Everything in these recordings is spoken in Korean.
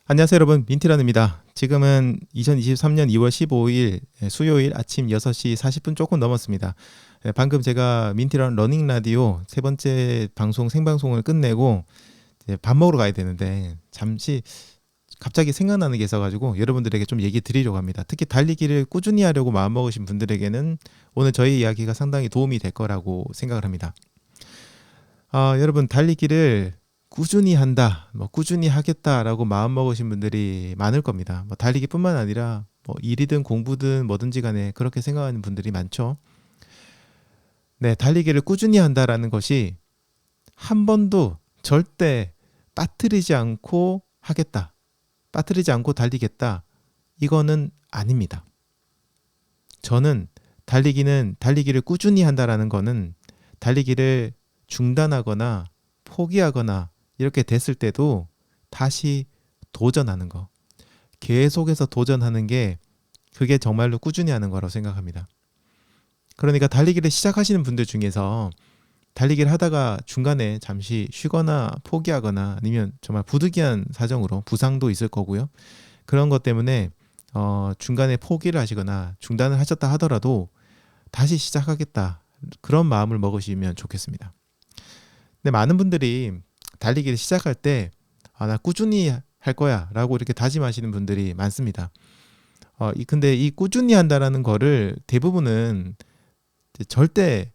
안녕하세요 여러분, 민티런입니다. 지금은 2023년 2월 15일 수요일 아침 6시 40분 조금 넘었습니다. 방금 제가 민티런 러닝 라디오 세 번째 방송 생방송을 끝내고 이제 밥 먹으러 가야 되는데 잠시 갑자기 생각나는 게 있어가지고 여러분들에게 좀 얘기 드리려고 합니다. 특히 달리기를 꾸준히 하려고 마음먹으신 분들에게는 오늘 저희 이야기가 상당히 도움이 될 거라고 생각을 합니다. 여러분, 달리기를 꾸준히 한다, 꾸준히 하겠다라고 마음먹으신 분들이 많을 겁니다. 달리기뿐만 아니라 일이든 공부든 뭐든지 간에 그렇게 생각하는 분들이 많죠. 네, 달리기를 꾸준히 한다라는 것이 한 번도 절대 빠뜨리지 않고 하겠다, 빠뜨리지 않고 달리겠다, 이거는 아닙니다. 저는 달리기를 꾸준히 한다라는 거는 달리기를 중단하거나 포기하거나 이렇게 됐을 때도 다시 도전하는 거, 계속해서 도전하는 게 그게 정말로 꾸준히 하는 거라고 생각합니다. 그러니까 달리기를 시작하시는 분들 중에서 달리기를 하다가 중간에 잠시 쉬거나 포기하거나 아니면 정말 부득이한 사정으로 부상도 있을 거고요. 그런 것 때문에 중간에 포기를 하시거나 중단을 하셨다 하더라도 다시 시작하겠다, 그런 마음을 먹으시면 좋겠습니다. 근데 많은 분들이 달리기를 시작할 때 나 꾸준히 할 거야 라고 이렇게 다짐하시는 분들이 많습니다. 근데 이 꾸준히 한다라는 거를 대부분은 절대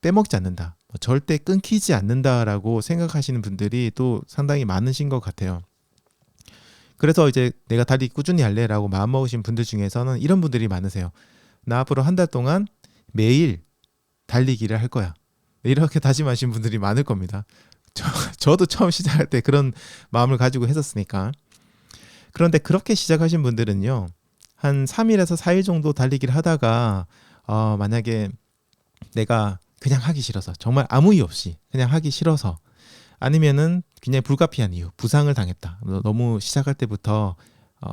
빼먹지 않는다, 절대 끊기지 않는다라고 생각하시는 분들이 또 상당히 많으신 것 같아요. 그래서 이제 내가 달리기 꾸준히 할래 라고 마음먹으신 분들 중에서는 이런 분들이 많으세요. 나 앞으로 한 달 동안 매일 달리기를 할 거야, 이렇게 다짐하신 분들이 많을 겁니다. 저도 처음 시작할 때 그런 마음을 가지고 했었으니까. 그런데 그렇게 시작하신 분들은요, 한 3일에서 4일 정도 달리기를 하다가 만약에 내가 그냥 하기 싫어서, 정말 아무 이유 없이 그냥 하기 싫어서, 아니면은 그냥 불가피한 이유, 부상을 당했다, 너무 시작할 때부터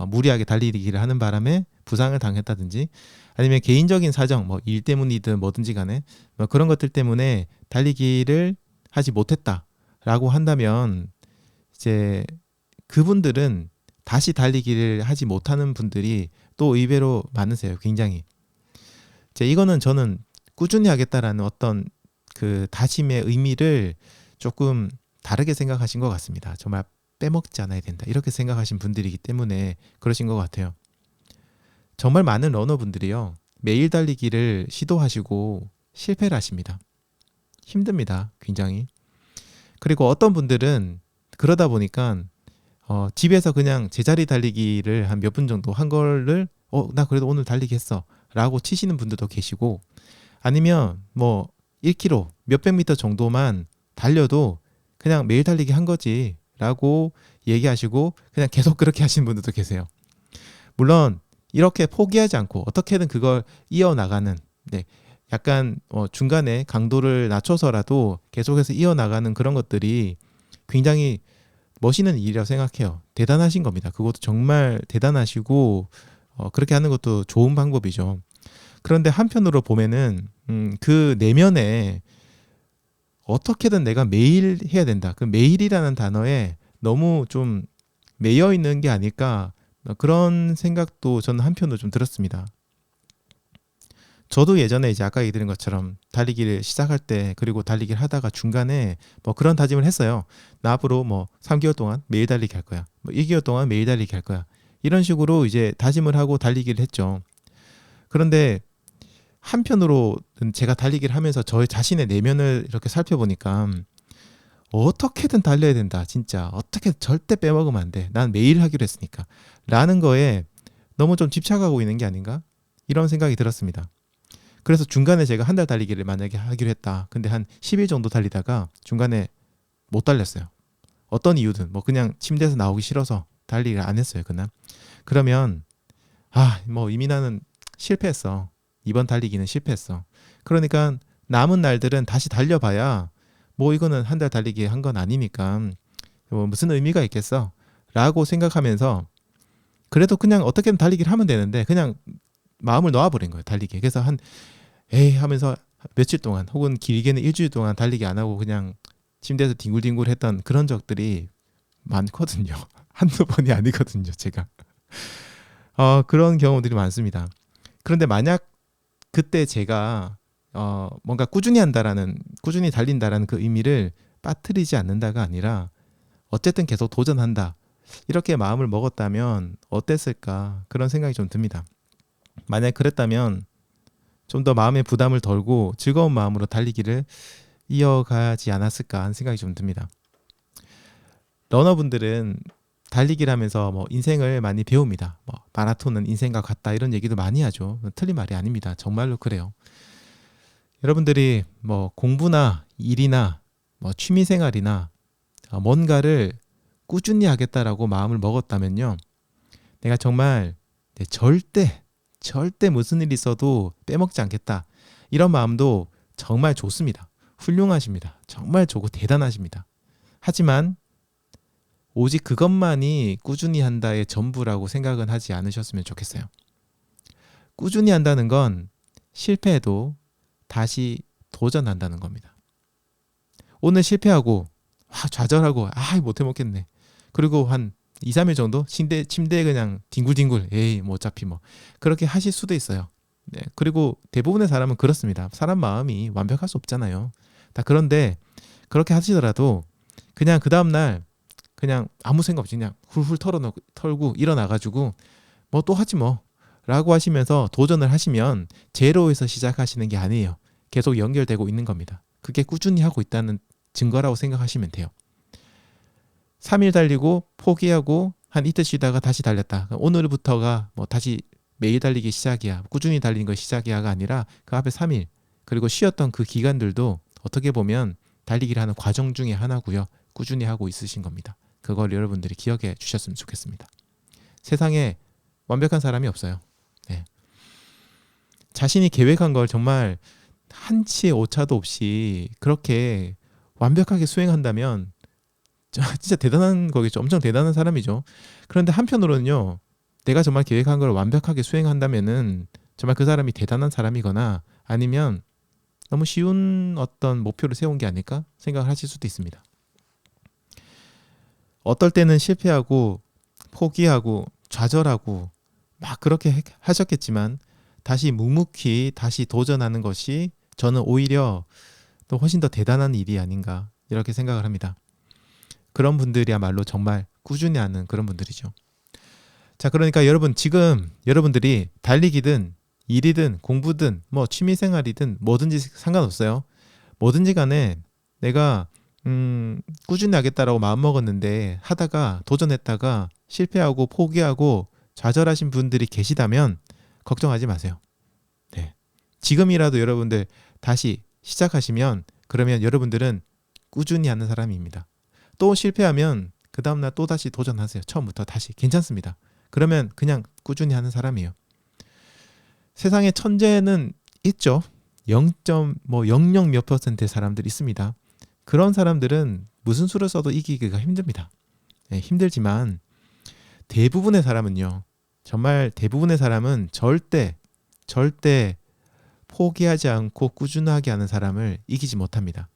무리하게 달리기를 하는 바람에 부상을 당했다든지, 아니면 개인적인 사정, 일 때문이든 뭐든지 간에 그런 것들 때문에 달리기를 하지 못했다라고 한다면, 이제 그분들은 다시 달리기를 하지 못하는 분들이 또 의외로 많으세요. 굉장히. 이거는 저는 꾸준히 하겠다라는 어떤 그 다짐의 의미를 조금 다르게 생각하신 것 같습니다. 정말 빼먹지 않아야 된다, 이렇게 생각하신 분들이기 때문에 그러신 것 같아요. 정말 많은 러너분들이요, 매일 달리기를 시도하시고 실패를 하십니다. 힘듭니다, 굉장히. 그리고 어떤 분들은 그러다 보니까 집에서 그냥 제자리 달리기를 한 몇 분 정도 한 거를 나 그래도 오늘 달리기 했어 라고 치시는 분들도 계시고, 아니면 1km 몇백 미터 정도만 달려도 그냥 매일 달리기 한 거지 라고 얘기하시고 그냥 계속 그렇게 하시는 분들도 계세요. 물론 이렇게 포기하지 않고 어떻게든 그걸 이어나가는, 네, 약간 중간에 강도를 낮춰서라도 계속해서 이어나가는 그런 것들이 굉장히 멋있는 일이라고 생각해요. 대단하신 겁니다. 그것도 정말 대단하시고 그렇게 하는 것도 좋은 방법이죠. 그런데 한편으로 보면은 그 내면에 어떻게든 내가 매일 해야 된다, 그 매일이라는 단어에 너무 좀 매여 있는 게 아닐까, 그런 생각도 저는 한편으로 좀 들었습니다. 저도 예전에 이제 아까 얘기드린 것처럼 달리기를 시작할 때, 그리고 달리기를 하다가 중간에 그런 다짐을 했어요. 나 앞으로 3개월 동안 매일 달리기 할 거야, 1개월 동안 매일 달리기 할 거야, 이런 식으로 이제 다짐을 하고 달리기를 했죠. 그런데 한편으로 제가 달리기를 하면서 저의 자신의 내면을 이렇게 살펴보니까 어떻게든 달려야 된다, 진짜 어떻게 절대 빼먹으면 안 돼, 난 매일 하기로 했으니까 라는 거에 너무 좀 집착하고 있는 게 아닌가, 이런 생각이 들었습니다. 그래서 중간에 제가 한 달 달리기를 만약에 하기로 했다, 근데 한 10일 정도 달리다가 중간에 못 달렸어요. 어떤 이유든 그냥 침대에서 나오기 싫어서 달리기를 안 했어요, 그날. 그러면 이미 나는 실패했어, 이번 달리기는 실패했어. 그러니까 남은 날들은 다시 달려봐야 이거는 한 달 달리기 한 건 아니니까 무슨 의미가 있겠어 라고 생각하면서, 그래도 그냥 어떻게든 달리기를 하면 되는데 그냥 마음을 놓아버린 거예요, 달리기에. 그래서 에이 하면서 며칠 동안, 혹은 길게는 일주일 동안 달리기 안 하고 그냥 침대에서 뒹굴뒹굴 했던 그런 적들이 많거든요. 한두 번이 아니거든요, 제가. 그런 경우들이 많습니다. 그런데 만약 그때 제가 뭔가 꾸준히 달린다라는 그 의미를 빠뜨리지 않는다가 아니라 어쨌든 계속 도전한다. 이렇게 마음을 먹었다면 어땠을까? 그런 생각이 좀 듭니다. 만약 그랬다면 좀 더 마음의 부담을 덜고 즐거운 마음으로 달리기를 이어가지 않았을까 하는 생각이 좀 듭니다. 러너분들은 달리기를 하면서 뭐 인생을 많이 배웁니다. 뭐 마라톤은 인생과 같다 이런 얘기도 많이 하죠. 틀린 말이 아닙니다. 정말로 그래요. 여러분들이 뭐 공부나 일이나 뭐 취미생활이나 뭔가를 꾸준히 하겠다라고 마음을 먹었다면요. 내가 정말 절대 무슨 일이 있어도 빼먹지 않겠다. 이런 마음도 정말 좋습니다. 훌륭하십니다. 정말 좋고 대단하십니다. 하지만 오직 그것만이 꾸준히 한다의 전부라고 생각은 하지 않으셨으면 좋겠어요. 꾸준히 한다는 건 실패해도 다시 도전한다는 겁니다. 오늘 실패하고 좌절하고 못해 먹겠네. 그리고 한 2, 3일 정도 침대에 그냥 뒹굴뒹굴 에이 뭐 어차피 뭐 그렇게 하실 수도 있어요. 네, 그리고 대부분의 사람은 그렇습니다. 사람 마음이 완벽할 수 없잖아요. 그런데 그렇게 하시더라도 그냥 그 다음날 그냥 아무 생각 없이 그냥 훌훌 털고 일어나가지고 뭐 또 하지 뭐 라고 하시면서 도전을 하시면 제로에서 시작하시는 게 아니에요. 계속 연결되고 있는 겁니다. 그게 꾸준히 하고 있다는 증거라고 생각하시면 돼요. 3일 달리고 포기하고 한 이틀 쉬다가 다시 달렸다. 오늘부터가 뭐 다시 매일 달리기 시작이야. 꾸준히 달리는 거 시작이야가 아니라 그 앞에 3일 그리고 쉬었던 그 기간들도 어떻게 보면 달리기를 하는 과정 중에 하나고요. 꾸준히 하고 있으신 겁니다. 그걸 여러분들이 기억해 주셨으면 좋겠습니다. 세상에 완벽한 사람이 없어요. 네. 자신이 계획한 걸 정말 한치의 오차도 없이 그렇게 완벽하게 수행한다면 진짜 대단한 거겠죠. 엄청 대단한 사람이죠. 그런데 한편으로는요. 내가 정말 계획한 걸 완벽하게 수행한다면은 정말 그 사람이 대단한 사람이거나 아니면 너무 쉬운 어떤 목표를 세운 게 아닐까 생각을 하실 수도 있습니다. 어떨 때는 실패하고 포기하고 좌절하고 막 그렇게 하셨겠지만 다시 묵묵히 다시 도전하는 것이 저는 오히려 또 훨씬 더 대단한 일이 아닌가 이렇게 생각을 합니다. 그런 분들이야말로 정말 꾸준히 하는 그런 분들이죠. 자, 그러니까 여러분 지금 여러분들이 달리기든 일이든 공부든 뭐 취미생활이든 뭐든지 상관없어요. 뭐든지 간에 내가 꾸준히 하겠다라고 마음먹었는데 하다가 도전했다가 실패하고 포기하고 좌절하신 분들이 계시다면 걱정하지 마세요. 네. 지금이라도 여러분들 다시 시작하시면 그러면 여러분들은 꾸준히 하는 사람입니다. 또 실패하면 그 다음날 또 다시 도전하세요. 처음부터 다시 괜찮습니다. 그러면 그냥 꾸준히 하는 사람이에요. 세상에 천재는 있죠. 0.00 몇 %의 사람들이 있습니다. 그런 사람들은 무슨 수를 써도 이기기가 힘듭니다. 네, 힘들지만 대부분의 사람은요. 정말 대부분의 사람은 절대 포기하지 않고 꾸준하게 하는 사람을 이기지 못합니다.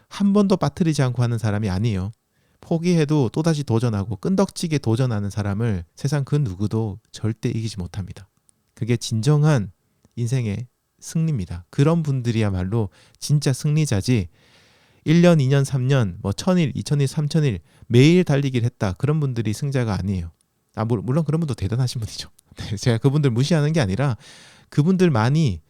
한 번도 빠뜨리지 않고 하는 사람이 아니에요. 포기해도 또다시 도전하고 끈덕지게 도전하는 사람을 세상 그 누구도 절대 이기지 못합니다. 그게 진정한 인생의 승리입니다. 그런 분들이야말로 진짜 승리자지 1년, 2년, 3년, 뭐 1000일, 2000일, 3000일 매일 달리기를 했다. 그런 분들이 승자가 아니에요. 물론 그런 분도 대단하신 분이죠. 제가 그분들 무시하는 게 아니라 그분들만이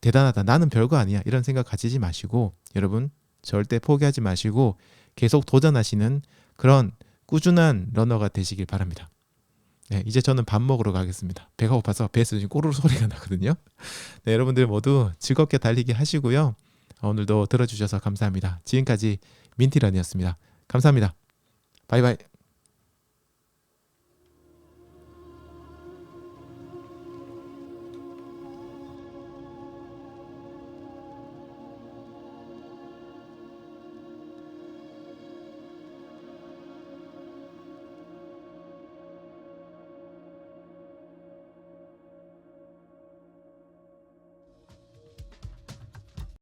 대단하다. 나는 별거 아니야. 이런 생각 가지지 마시고 여러분 절대 포기하지 마시고 계속 도전하시는 그런 꾸준한 러너가 되시길 바랍니다. 네, 이제 저는 밥 먹으러 가겠습니다. 배가 고파서 배에서 지금 꼬르르 소리가 나거든요. 네, 여러분들 모두 즐겁게 달리기 하시고요. 오늘도 들어주셔서 감사합니다. 지금까지 민티런이었습니다. 감사합니다. 바이바이.